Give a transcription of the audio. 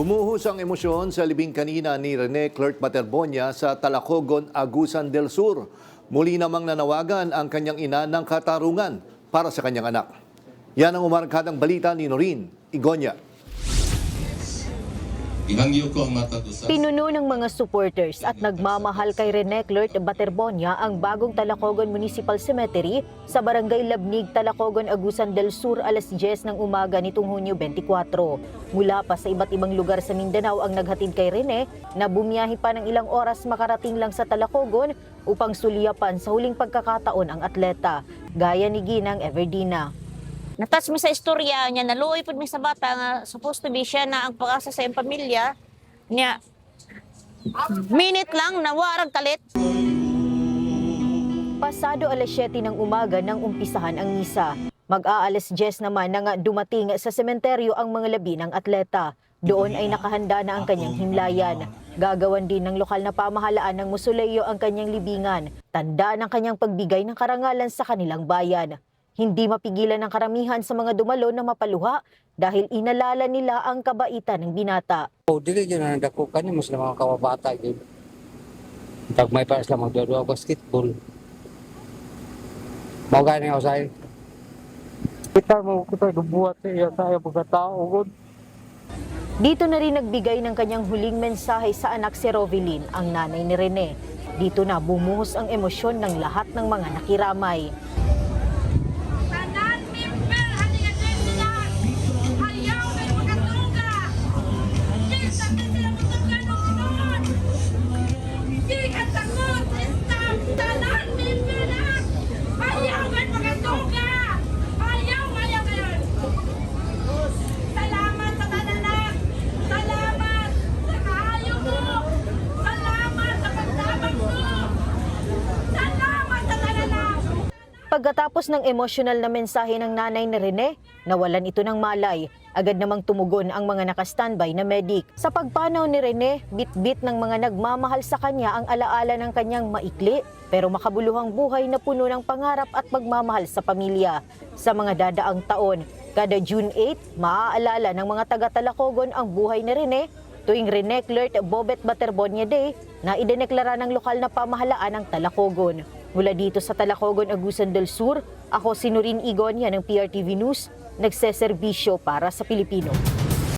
Bumuhos ang emosyon sa libing kanina ni Rene Clerk Baterbonia sa Talacogon, Agusan del Sur. Muli namang nanawagan ang kanyang ina ng katarungan para sa kanyang anak. Yan ang umarangkadang balita ni Noreen Igonya. Pinuno ng mga supporters at nagmamahal kay Rene Clerk Baterbonia ang bagong Talacogon Municipal Cemetery sa Barangay Labnig, Talacogon, Agusan del Sur alas 10 ng umaga nitong Hunyo 24. Mula pa sa iba't ibang lugar sa Mindanao ang naghatid kay Rene na bumiyahe pa ng ilang oras makarating lang sa Talacogon upang suliyapan sa huling pagkakataon ang atleta, gaya ni Ginang Everdina. Natas mi sa istorya niya, naluoy po mi sa bata nga supposed to be siya na ang pag-asa sa iyang pamilya niya. Minute lang, nawarag kalit. Pasado alas 7 ng umaga nang umpisahan ang misa. Mag-aalas 10 naman na nga dumating sa sementeryo ang mga labi ng atleta. Doon ay nakahanda na ang kanyang himlayan. Gagawan din ng lokal na pamahalaan ng Musuleyo ang kanyang libingan. Tanda ng kanyang pagbigay ng karangalan sa kanilang bayan. Hindi mapigilan ng karamihan sa mga dumalo na mapaluha dahil inalala nila ang kabaitan ng binata. Dili yun ang dako kani mo sila mga kawabata yun. Pag may para sila magdodua basketball. Mau gani ako sa'yo. Kita dubuhat siya sa'yo pagkatao. Dito na rin nagbigay ng kanyang huling mensahe sa anak si Rovelyn, ang nanay ni Rene. Dito na bumuhos ang emosyon ng lahat ng mga nakiramay. Pagkatapos ng emosyonal na mensahe ng nanay ni Rene, nawalan ito ng malay. Agad namang tumugon ang mga naka-standby na medic. Sa pagpanaw ni Rene, bit-bit ng mga nagmamahal sa kanya ang alaala ng kanyang maikli pero makabuluhang buhay na puno ng pangarap at pagmamahal sa pamilya. Sa mga dadaang taon, kada June 8, maaalala ng mga taga-Talacogon ang buhay ni Rene tuwing Rene Clerk Bobet Baterbonia Day na idineklara ng lokal na pamahalaan ng Talacogon. Mula dito sa Talacogon, Agusan del Sur, ako si Noreen Igonya ng PRTV News, nagseserbisyo para sa Pilipino.